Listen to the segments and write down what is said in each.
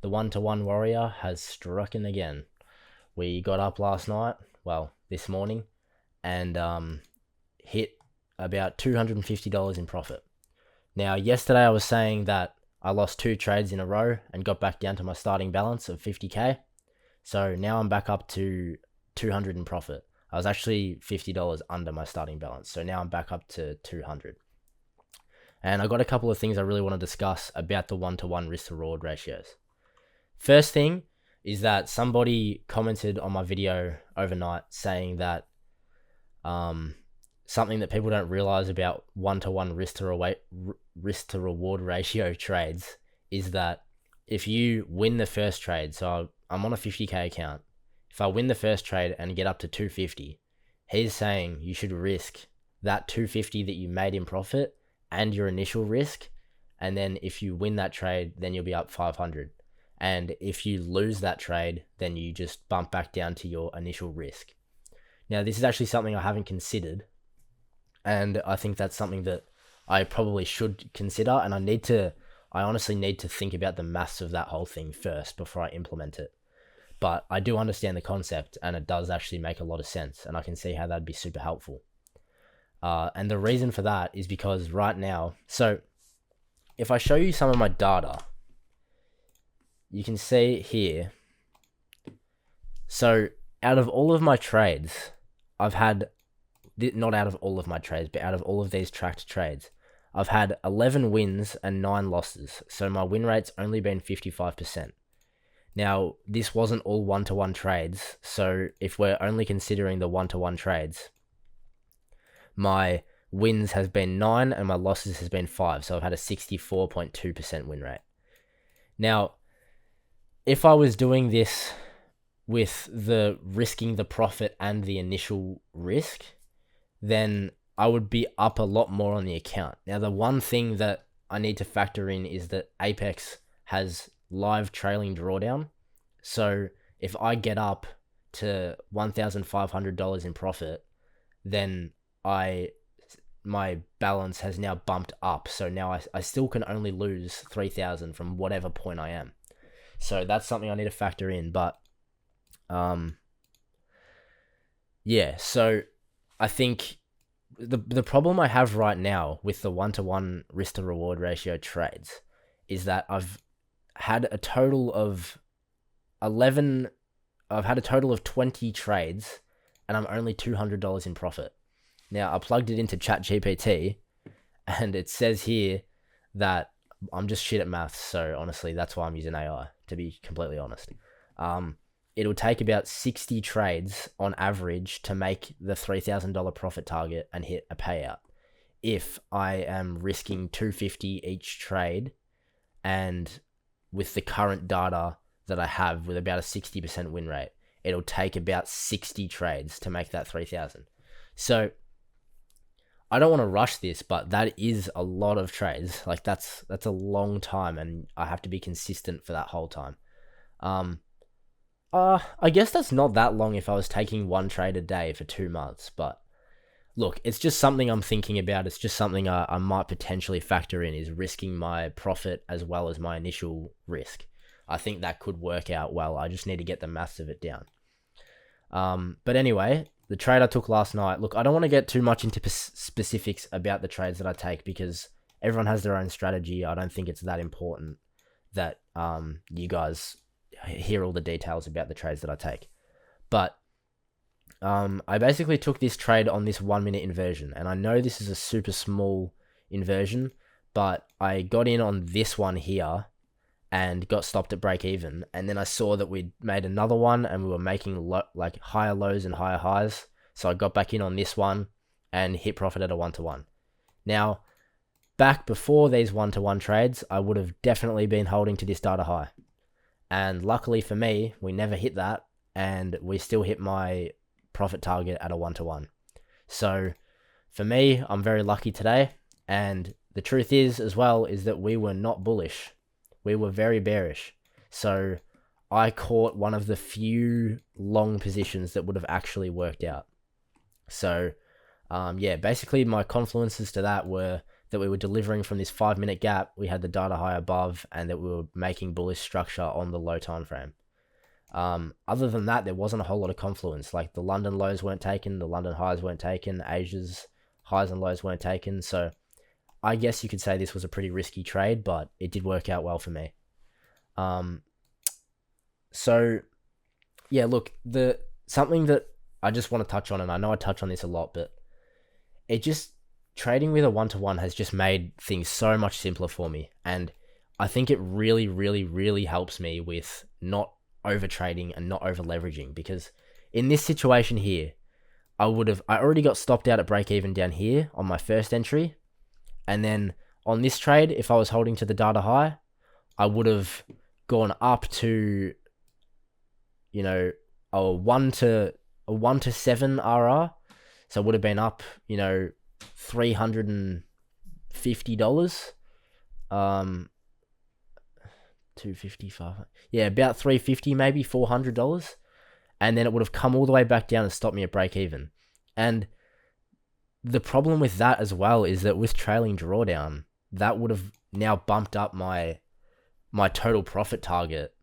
The one-to-one warrior has struck in again. We got up last night, well, this morning, and hit about $250 in profit. Now, yesterday I was saying that I lost two trades in a row and got back down to my starting balance of 50k. So now I'm back up to 200 in profit. I was actually $50 under my starting balance. So now I'm back up to 200. And I got a couple of things I really want to discuss about the one-to-one risk to reward ratios. First thing is that somebody commented on my video overnight saying that something that people don't realize about one-to-one risk to reward ratio trades is that if you win the first trade, so I'm on a 50k account, if I win the first trade and get up to 250, he's saying you should risk that 250 that you made in profit and your initial risk, and then if you win that trade, then you'll be up 500. And if you lose that trade, then you just bump back down to your initial risk. Now, this is actually something I haven't considered, and I think that's something that I probably should consider, and I honestly need to think about the maths of that whole thing first before I implement it. But I do understand the concept, and it does actually make a lot of sense, and I can see how that'd be super helpful. And the reason for that is because right now, so if I show you some of my data, you can see here. So out of all of my trades, I've had, not out of all of my trades, but out of all of these tracked trades, I've had 11 wins and 9 losses. So my win rate's only been 55%. Now, this wasn't all one-to-one trades. So if we're only considering the one-to-one trades, my wins has been 9 and my losses has been 5. So I've had a 64.2% win rate. Now, if I was doing this with the risking the profit and the initial risk, then I would be up a lot more on the account. Now, the one thing that I need to factor in is that Apex has live trailing drawdown. So if I get up to $1,500 in profit, then my balance has now bumped up. So now I still can only lose 3,000 from whatever point I am. So that's something I need to factor in. But yeah, so I think the problem I have right now with the one-to-one risk to reward ratio trades is that I've had a total of 20 trades and I'm only $200 in profit. Now, I plugged it into ChatGPT and it says here that I'm just shit at maths. So honestly, that's why I'm using AI, to be completely honest. It'll take about 60 trades on average to make the $3,000 profit target and hit a payout. If I am risking 250 each trade, and with the current data that I have with about a 60% win rate, it'll take about 60 trades to make that 3,000. So I don't want to rush this, but that is a lot of trades. Like that's a long time, and I have to be consistent for that whole time. I guess that's not that long if I was taking one trade a day for 2 months, but look, it's just something I'm thinking about. It's just something I might potentially factor in, is risking my profit as well as my initial risk. I think that could work out well. I just need to get the maths of it down. But anyway, the trade I took last night, look, I don't want to get too much into specifics about the trades that I take because everyone has their own strategy. I don't think it's that important that you guys hear all the details about the trades that I take. But I basically took this trade on this 1 minute inversion, and I know this is a super small inversion, but I got in on this one here and got stopped at break even, and then I saw that we'd made another one and we were making like higher lows and higher highs, so I got back in on this one and hit profit at a 1-to-1. Now, back before these 1-to-1 trades, I would have definitely been holding to this data high, and luckily for me, we never hit that, and we still hit my profit target at a 1-to-1. So for me, I'm very lucky today, and the truth is as well is that we were not bullish. We were very bearish. So I caught one of the few long positions that would have actually worked out. So yeah, basically my confluences to that were that we were delivering from this 5 minute gap, we had the data high above, and that we were making bullish structure on the low time frame. Other than that, there wasn't a whole lot of confluence. Like the London lows weren't taken, the London highs weren't taken, Asia's highs and lows weren't taken. So I guess you could say this was a pretty risky trade, but it did work out well for me. So yeah, look, something that I just want to touch on, and I know I touch on this a lot, but trading with a one-to-one has just made things so much simpler for me. And I think it really, really, really helps me with not over trading and not over leveraging, because in this situation here, I already got stopped out at break even down here on my first entry. And then on this trade, if I was holding to the data high, I would have gone up to, a 1 to 7 RR. So it would have been up, $350. 255. Yeah, about 350, maybe $400. And then it would have come all the way back down and stopped me at break even. And the problem with that as well is that with trailing drawdown, that would have now bumped up my total profit target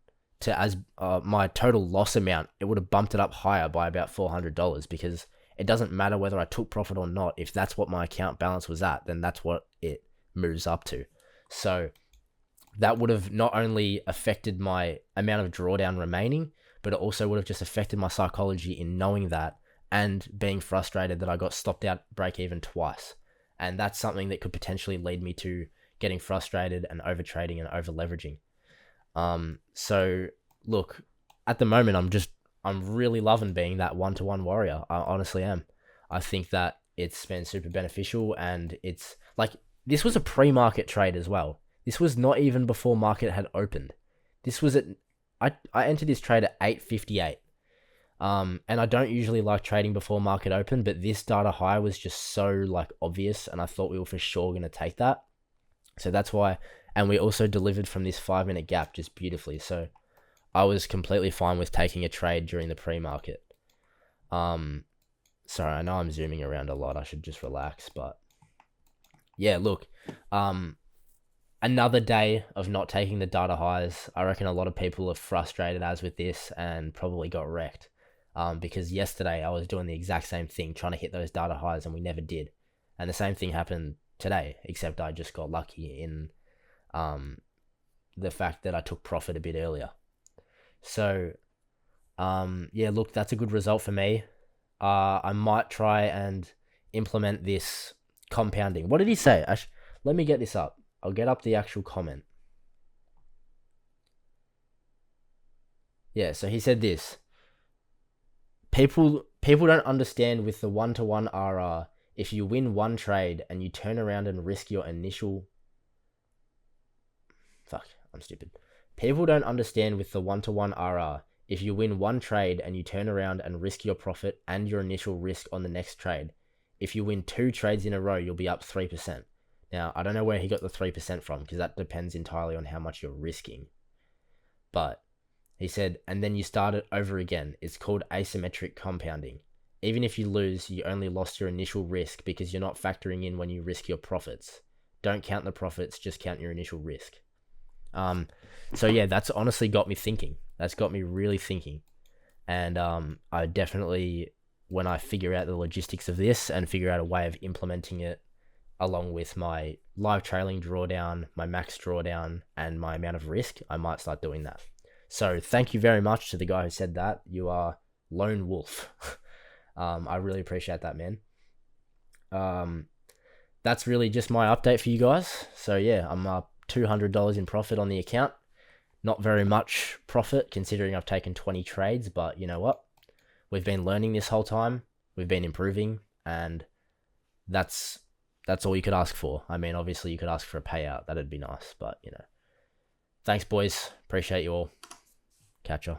to my total loss amount. It would have bumped it up higher by about $400, because it doesn't matter whether I took profit or not. If that's what my account balance was at, then that's what it moves up to. So that would have not only affected my amount of drawdown remaining, but it also would have just affected my psychology in knowing that and being frustrated that I got stopped out break even twice. And that's something that could potentially lead me to getting frustrated and over trading and over leveraging. So look, at the moment, I'm really loving being that one-to-one warrior. I honestly am. I think that it's been super beneficial, and it's like, this was a pre-market trade as well. This was not even before market had opened. This was I entered this trade at 8:58. And I don't usually like trading before market open, but this data high was just so obvious, and I thought we were for sure going to take that. So that's why, and we also delivered from this 5 minute gap just beautifully. So I was completely fine with taking a trade during the pre-market. Sorry, I know I'm zooming around a lot. I should just relax, but yeah, look, another day of not taking the data highs. I reckon a lot of people are frustrated as with this and probably got wrecked. Because yesterday I was doing the exact same thing, trying to hit those data highs, and we never did. And the same thing happened today, except I just got lucky in the fact that I took profit a bit earlier. So, yeah, look, that's a good result for me. I might try and implement this compounding. What did he say? Let me get this up. I'll get up the actual comment. Yeah, so he said this. People don't understand with the one-to-one RR, if you win one trade and you turn around and risk your initial... Fuck, I'm stupid. People don't understand with the one-to-one RR, if you win one trade and you turn around and risk your profit and your initial risk on the next trade. If you win 2 trades in a row, you'll be up 3%. Now, I don't know where he got the 3% from, because that depends entirely on how much you're risking. But he said, and then you start it over again. It's called asymmetric compounding. Even if you lose, you only lost your initial risk because you're not factoring in when you risk your profits. Don't count the profits, just count your initial risk. So yeah, that's honestly got me thinking. That's got me really thinking. And I definitely, when I figure out the logistics of this and figure out a way of implementing it along with my live trailing drawdown, my max drawdown, and my amount of risk, I might start doing that. So thank you very much to the guy who said that. You are lone wolf. I really appreciate that, man. That's really just my update for you guys. So yeah, I'm up $200 in profit on the account. Not very much profit considering I've taken 20 trades, but you know what? We've been learning this whole time. We've been improving, and that's all you could ask for. I mean, obviously you could ask for a payout. That'd be nice, but thanks boys. Appreciate you all. Catch ya.